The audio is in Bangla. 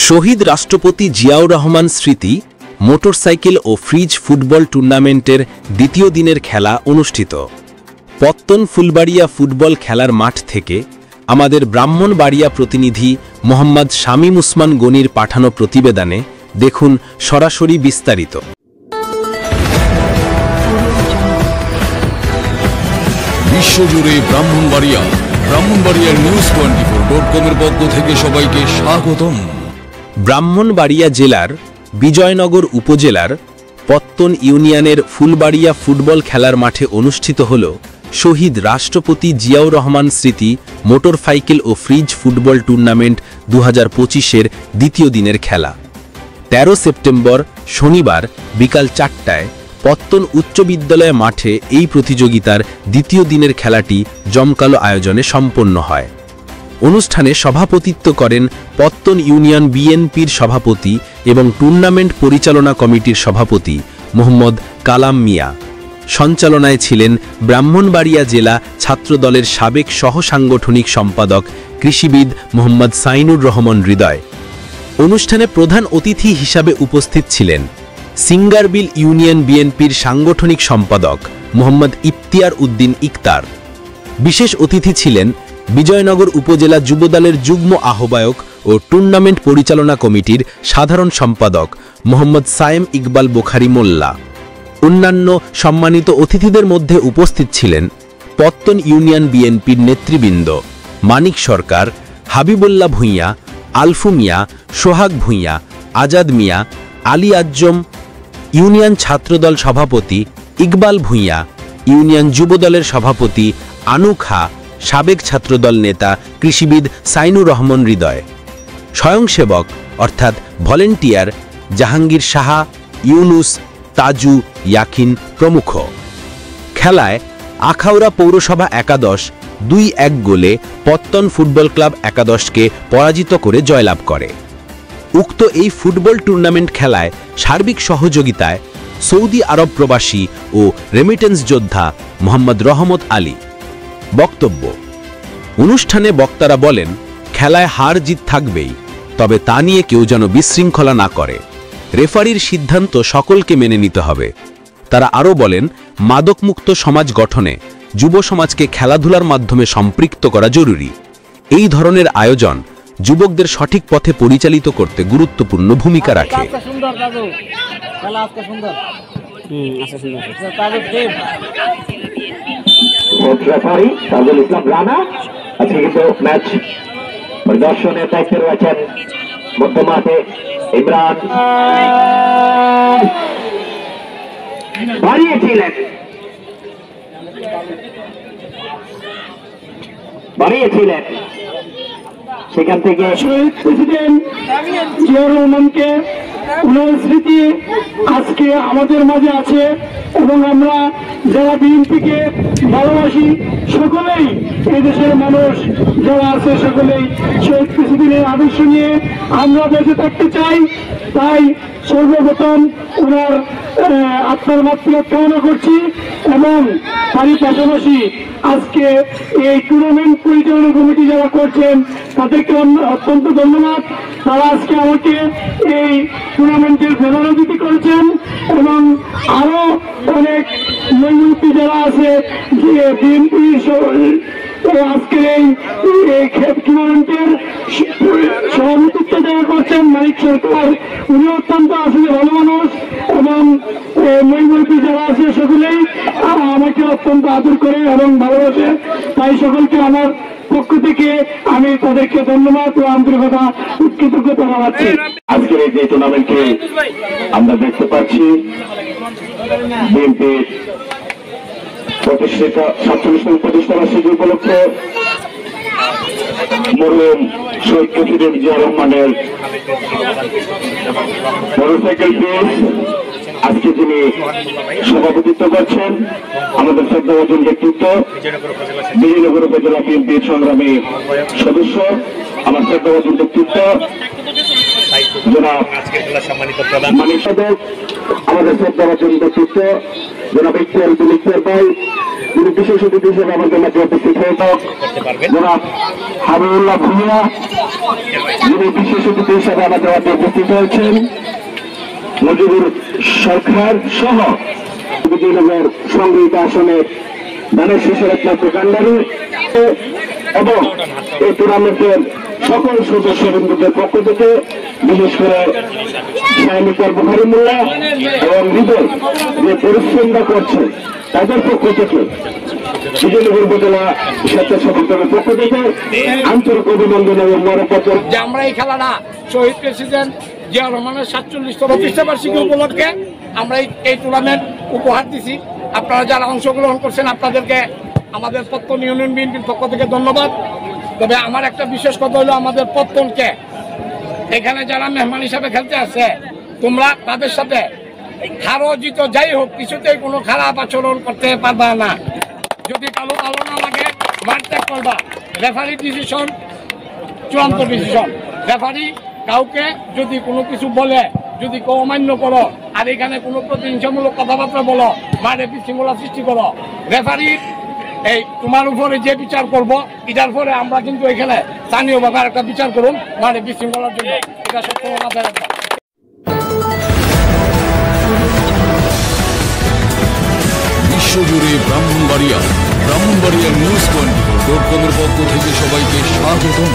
শহীদ রাষ্ট্রপতি জিয়াউর রহমান স্মৃতি মোটরসাইকেল ও ফ্রিজ ফুটবল টুর্নামেন্টের দ্বিতীয় দিনের খেলা অনুষ্ঠিত। পত্তন ফুলবাড়িয়া ফুটবল খেলার মাঠ থেকে আমাদের ব্রাহ্মণবাড়িয়া প্রতিনিধি মোহাম্মদ শামীম উসমান গনির পাঠানো প্রতিবেদনে দেখুন সরাসরি বিস্তারিত। বিশ্বজুড়ে ব্রাহ্মণবাড়িয়ার news24.com-এর পক্ষ থেকে সবাইকে স্বাগতম। ব্রাহ্মণবাড়িয়া জেলার বিজয়নগর উপজেলার পত্তন ইউনিয়নের ফুলবাড়িয়া ফুটবল খেলার মাঠে অনুষ্ঠিত হল শহীদ রাষ্ট্রপতি জিয়াউর রহমান স্মৃতি মোটরসাইকেল ও ফ্রিজ ফুটবল টুর্নামেন্ট 2025-এর দ্বিতীয় দিনের খেলা। 13 সেপ্টেম্বর শনিবার বিকাল 4টায় পত্তন উচ্চ বিদ্যালয় মাঠে এই প্রতিযোগিতার দ্বিতীয় দিনের খেলাটি জমকালো আয়োজনে সম্পন্ন হয়। অনুষ্ঠানে সভাপতিত্ব করেন পত্তন ইউনিয়ন বিএনপির সভাপতি এবং টুর্নামেন্ট পরিচালনা কমিটির সভাপতি মোহাম্মদ কালাম মিয়া। সঞ্চালনায় ছিলেন ব্রাহ্মণবাড়িয়া জেলা ছাত্রদলের সাবেক সহসাংগঠনিক সম্পাদক কৃষিবিদ মোহাম্মদ সাইনুর রহমান হৃদয়। অনুষ্ঠানে প্রধান অতিথি হিসাবে উপস্থিত ছিলেন সিঙ্গারবিল ইউনিয়ন বিএনপির সাংগঠনিক সম্পাদক মোহাম্মদ ইফতিয়ার উদ্দিন ইকতার। বিশেষ অতিথি ছিলেন বিজয়নগর উপজেলা যুবদলের যুগ্ম আহ্বায়ক ও টুর্নামেন্ট পরিচালনা কমিটির সাধারণ সম্পাদক মোহাম্মদ সায়েম ইকবাল বুখারী মোল্লা। অন্যান্য সম্মানিত অতিথিদের মধ্যে উপস্থিত ছিলেন পত্তন ইউনিয়ন বিএনপির নেতৃবৃন্দ মানিক সরকার, হাবিবুল্লাহ ভূঁইয়া, আলফু মিয়া, সোহাগ ভূঁইয়া, আজাদ মিয়া, আলী আজম, ইউনিয়ন ছাত্রদল সভাপতি ইকবাল ভূঁইয়া, ইউনিয়ন যুবদলের সভাপতি আনু খা, সাবেক ছাত্রদল নেতা কৃষিবিদ সাইনুর রহমান হৃদয়, স্বয়ংসেবক অর্থাৎ ভলেন্টিয়ার জাহাঙ্গীর সাহা, ইউনুস, তাজু, ইয়াকিন প্রমুখ। খেলায় আখাউড়া পৌরসভা একাদশ 2-1 গোলে পত্তন ফুটবল ক্লাব একাদশকে পরাজিত করে জয়লাভ করে। উক্ত এই ফুটবল টুর্নামেন্ট খেলায় সার্বিক সহযোগিতায় সৌদি আরব প্রবাসী ও রেমিটেন্স যোদ্ধা মোহাম্মদ রহমত আলী। বক্তব্য অনুষ্ঠানে বক্তারা বলেন, খেলায় হার জিত থাকবেই, তবে তা নিয়ে কেউ যেন বিশৃঙ্খলা না করে। রেফারির সিদ্ধান্ত সকলকে মেনে নিতে হবে। তারা আরও বলেন, মাদকমুক্ত সমাজ গঠনে যুব সমাজকে খেলাধুলার মাধ্যমে সম্পৃক্ত করা জরুরি। এই ধরনের আয়োজন যুবকদের সঠিক পথে পরিচালিত করতে গুরুত্বপূর্ণ ভূমিকা রাখে। আজকে কিন্তু ম্যাচ পরিদর্শনের দায়িত্বে রয়েছেন মধ্যমাঠে ইমরান। বাড়িয়েছিলেন সেখান থেকে শহীদ প্রেসিডেন্ট জিয়াউর রহমানকে উনার স্মৃতি আজকে আমাদের মাঝে আছে এবং আমরা যারা বিএনপিকে ভালোবাসি সকলেই এদেশের মানুষ যারা আছে সকলেই শহীদ প্রেসিডেন্টের আদর্শ নিয়ে আমরা বেঁচে থাকতে চাই। তাই সর্বপ্রথম ওনার আত্মার মাতৃকা কামনা করছি এবং তারই পাশাপাশি আজকে এই টুর্নামেন্ট পরিচালনা কমিটি যারা করছেন তাদেরকে অত্যন্ত ধন্যবাদ। তারা আজকে আমাকে এই টুর্নামেন্টের মেধাবৃত্তি করেছেন এবং আরো অনেক মহিলা যারা আছে যে বিএনপি আজকের এই টুর্নামেন্টের সভাপতিত্ব যারা করছেন মানিক সরকার, উনি অত্যন্ত আসলে ভালো মানুষ এবং মহিলা যারা আছে সকলেই আমাকে অত্যন্ত আদর করে এবং ভালোবাসে। তাই সকলকে আমার পক্ষ থেকে আমি তাদেরকে ধন্যবাদ ও আন্তরিকতা কৃতজ্ঞতা জানাচ্ছি। আজকের এই যে টুর্নামেন্টে আমরা দেখতে পাচ্ছি বিএনপির প্রতিষ্ঠিত 47তম প্রতিষ্ঠাবার্ষিকী উপলক্ষে মরহুম শহীদ প্রেসিডেন্ট জিয়াউর রহমানের মোটরসাইকেল ফ্রিজ আজকে যিনি সভাপতিত্ব করছেন আমাদের শ্রদ্ধাভাজন ব্যক্তিত্ব বিজয়নগর উপজেলা বিএনপির সংগ্রামী সদস্য আমার শ্রদ্ধাভাজন ব্যক্তিত্ব জনাব মানিক সাধক, আমাদের শ্রদ্ধাভাজন ব্যক্তিত্ব জনাব ইফতিয়ার উদ্দিন ইকতার ভাই, যিনি বিশেষ অতিথি হিসেবে আমাদের মাঝে উপস্থিত হয়ে জনাব হাবিবুল্লাহ ভূঁইয়া, যিনি বিশেষ অতিথি হিসাবে আমাদের মধ্যে উপস্থিত হয়েছেন মুজিবুর সরকার সহ বিজয়নগর সংগৃহীত আসনের ধানের শেষের একমাত্র কান্ডারি এবং এই টুর্নামেন্টের সকল সদস্যবৃন্দদের পক্ষ থেকে বিশেষ করে সাইনিকার বুখারি মোল্লা এবং হৃদয় যে পরিশ্রমটা করছে তাদের পক্ষ থেকে বিজয়নগর উপজেলা স্বেচ্ছাসেবক দলের পক্ষ থেকে আন্তরিক অভিনন্দন এবং মরপত্র। যে আমরা এই খেলাটা শহীদ প্রেসিডেন্ট জিয়াউর রহমানের 47তম প্রতিষ্ঠাবার্ষিকী উপলক্ষে আমরা এই টুর্নামেন্ট উপহার দিছি। আপনারা যারা অংশগ্রহণ করছেন আপনাদেরকে আমাদের পত্তন ইউনিয়ন বিএনপির পক্ষ থেকে ধন্যবাদ। তবে আমার একটা বিশেষ কথা হলো আমাদের পত্তনকে এখানে যারা মেহমান হিসাবে খেলতে আসছে তোমরা তাদের সাথে খারো জিত যাই হোক কিছুতেই কোনো খারাপ আচরণ করতে পারবা না। যদি কালো ভালো না লাগে মাঠ ত্যাগ করবা। রেফারি ডিসিশন চূড়ান্ত ডিসিশন। রেফারি কাউকে যদি কোনো কিছু বলে যদি কেউ অমান্য করো আর এখানে কোনো প্রতিহিংসামূলক কথাবার্তা বলো মাঠে বিশৃঙ্খলা সৃষ্টি করো রেফারির এই তোমার উপরে যে বিচার করব এটার পরে আমরা কিন্তু এখানে স্থানীয়ভাবে একটা বিচার করুন মাঠে বিশৃঙ্খলার জন্য। এটা সবসময় মাথায় রাখবো। বিশ্বজুড়ে ব্রাহ্মণবাড়িয়া নিউজ 24.com-এর পক্ষ থেকে সবাইকে স্বাগতম।